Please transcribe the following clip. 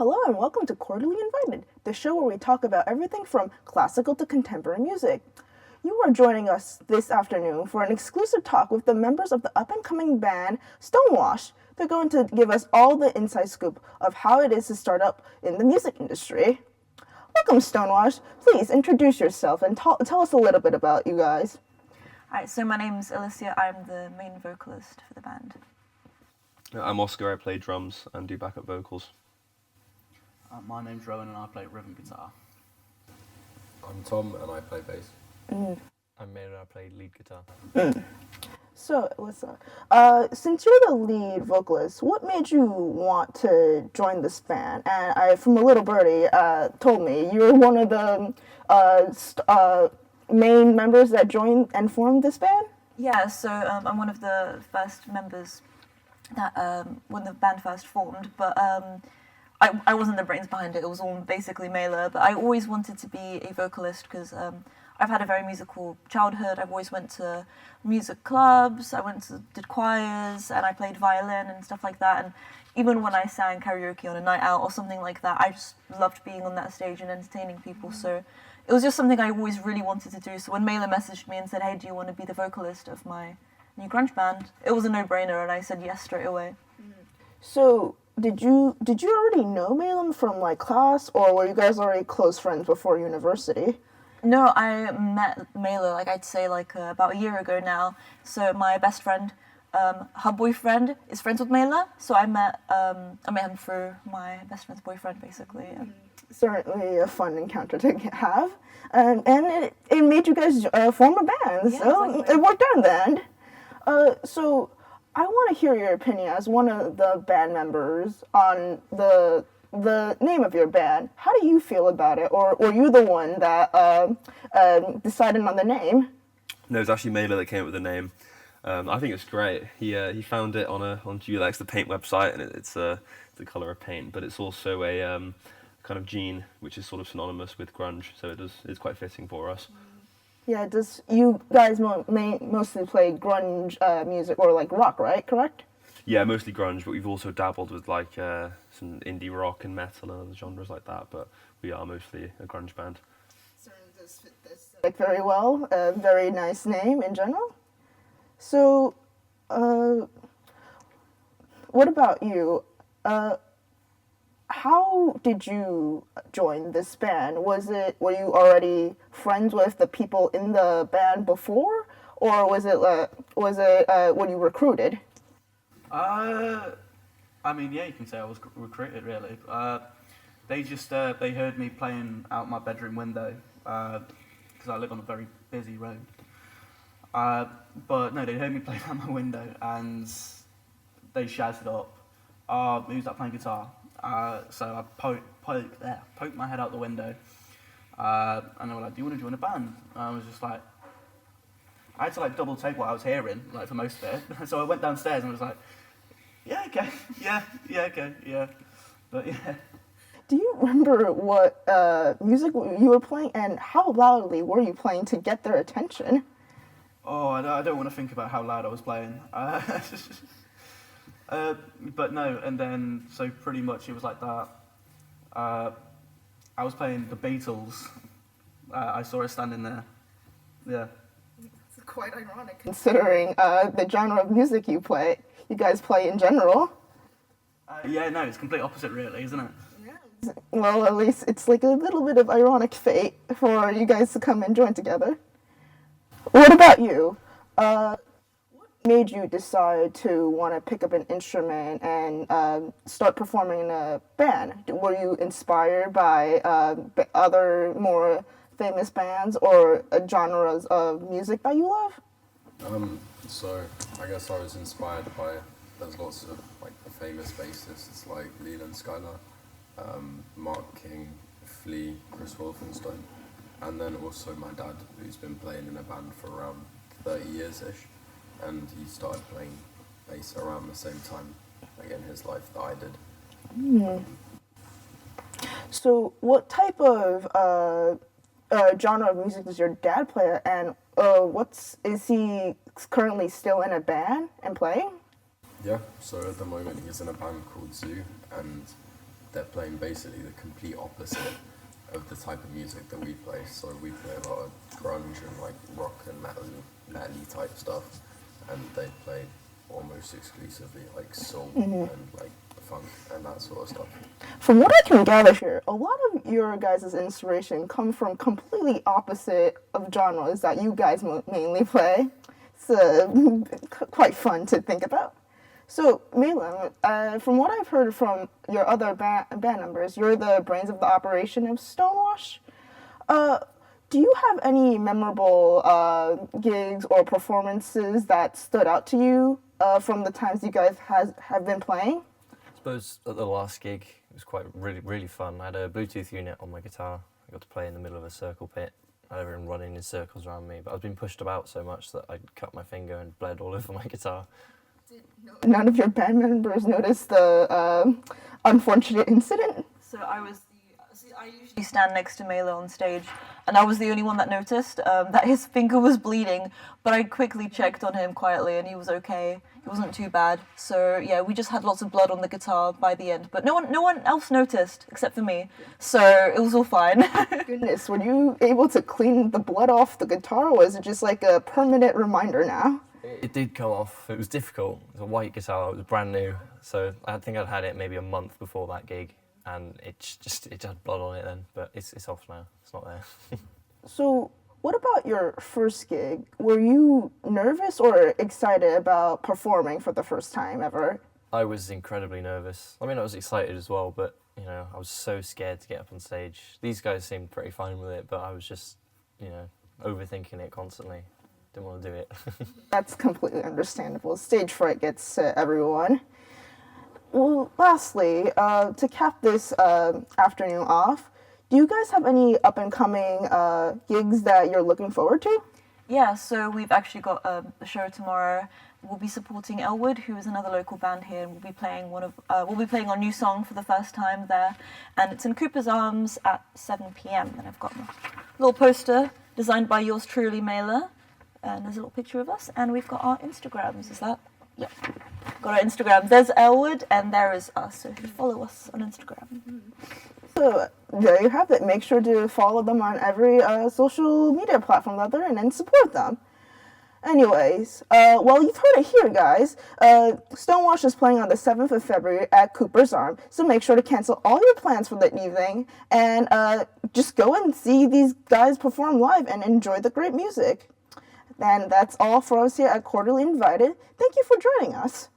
Hello and welcome to Quarterly Invited, the show where we talk about everything from classical to contemporary music. You are joining us this afternoon for an exclusive talk with the members of the up-and-coming band Stonewashed. They're going to give us all the inside scoop of how it is to start up in the music industry. Welcome, Stonewashed. Please introduce yourself and tell us a little bit about you guys. Alright, so my name's Alicia. I'm the main vocalist for the band. I'm Oscar. I play drums and do backup vocals. My name's Rowan and I play rhythm guitar. I'm Tom and I play bass. I'm Maynard and I play lead guitar. So, Alyssa, since you're the lead vocalist, what made you want to join this band? And from a little birdie, told me you're one of the main members that joined and formed this band? Yeah, so I'm one of the first members that when the band first formed, but I wasn't the brains behind it. It was all basically Mela, but I always wanted to be a vocalist because I've had a very musical childhood. I've always went to music clubs, did choirs, and I played violin and stuff like that. And even when I sang karaoke on a night out or something like that, I just loved being on that stage and entertaining people. So it was just something I always really wanted to do. So when Mela messaged me and said, "Hey, do you want to be the vocalist of my new grunge band?" It was a no-brainer, and I said yes straight away. So, did you already know Malum from like class, or were you guys already close friends before university? No, I met Mela, I'd say about a year ago now. So my best friend, her boyfriend is friends with Mela. So I met him through my best friend's boyfriend, basically. Yeah. Certainly a fun encounter to have, and it made you guys form a band. Yeah, So exactly. it worked out in the end. So I want to hear your opinion as one of the band members on the name of your band. How do you feel about it, or were you the one that decided on the name? No, it's actually Mela that came up with the name. I think it's great. He found it on Dulex, the paint website, and it's the colour of paint, but it's also a kind of gene which is sort of synonymous with grunge, so it's quite fitting for us. Yeah, you guys mostly play grunge music or like rock, right? Correct? Yeah, mostly grunge, but we've also dabbled with some indie rock and metal and other genres like that, but we are mostly a grunge band. Certainly does fit this like very well. A very nice name in general. So, what about you? How did you join this band? Were you already friends with the people in the band before, or were you recruited? I mean, yeah, you can say I was recruited, really. They heard me playing out my bedroom window, because I live on a very busy road. But no, they heard me playing out my window, and they shouted up, "Who's that playing guitar?" So I poked my head out the window, and they were like, "Do you want to join a band?" And I was just like, I had to double take what I was hearing, for most of it. So I went downstairs and was like, "Yeah, okay, yeah, okay, yeah," but yeah. Do you remember what music you were playing, and how loudly were you playing to get their attention? Oh, I don't want to think about how loud I was playing. But no, and then, so pretty much it was like that. I was playing the Beatles. I saw it standing there. Yeah. It's quite ironic considering the genre of music you guys play in general. Yeah, no, it's complete opposite, really, isn't it? Yeah. Well, at least it's like a little bit of ironic fate for you guys to come and join together. What about you? What made you decide to want to pick up an instrument and start performing in a band? Were you inspired by other more famous bands or genres of music that you love? So I guess I was inspired by, there's lots of famous bassists like Leland Skylar, Mark King, Flea, Chris Wolfenstein, and then also my dad, who's been playing in a band for around 30 years-ish, and he started playing bass around the same time, in his life that I did. So what type of genre of music does your dad play, and is he currently still in a band and playing? Yeah, so at the moment he's in a band called Zoo, and they're playing basically the complete opposite of the type of music that we play. So we play a lot of grunge and like rock and metal type stuff, and they play almost exclusively like soul and like funk and that sort of stuff. From what I can gather here, a lot of your guys' inspiration come from completely opposite of genres that you guys mainly play. It's quite fun to think about. So, Malin, from what I've heard from your other band members, you're the brains of the operation of Stonewashed. Do you have any memorable gigs or performances that stood out to you from the times you guys have been playing? I suppose at the last gig, it was quite really fun. I had a Bluetooth unit on my guitar. I got to play in the middle of a circle pit. I had everyone running in circles around me, but I was being pushed about so much that I cut my finger and bled all over my guitar. None of your band members noticed the unfortunate incident? So I usually stand next to Mela on stage, and I was the only one that noticed that his finger was bleeding, but I quickly checked on him quietly and he was okay. It wasn't too bad. So yeah, we just had lots of blood on the guitar by the end, but no one else noticed except for me. So it was all fine. Goodness, were you able to clean the blood off the guitar, or is it just like a permanent reminder now? It did come off. It was difficult. It was a white guitar. It was brand new. So I think I'd had it maybe a month before that gig, and it had blood on it then. But it's off now. It's not there. So, what about your first gig? Were you nervous or excited about performing for the first time ever? I was incredibly nervous. I mean, I was excited as well, but you know, I was so scared to get up on stage. These guys seemed pretty fine with it, but I was just, you know, overthinking it constantly. Didn't want to do it. That's completely understandable. Stage fright gets to everyone. Well, lastly, to cap this afternoon off, do you guys have any up-and-coming gigs that you're looking forward to? Yeah, so we've actually got a show tomorrow. We'll be supporting Elwood, who is another local band here, and we'll be playing our new song for the first time there, and it's in Cooper's Arms at 7 p.m. And I've got a little poster designed by yours truly, Mela, and there's a little picture of us, and we've got our Instagrams. Is that? Yeah, got our Instagrams. There's Elwood, and there is us. So if you follow us on Instagram. So there you have it. Make sure to follow them on every social media platform that they're in and support them. Anyways, well, you've heard it here, guys. Stonewashed is playing on the 7th of February at Cooper's Arm, so make sure to cancel all your plans for the evening and just go and see these guys perform live and enjoy the great music. And that's all for us here at Quarterly Invited. Thank you for joining us.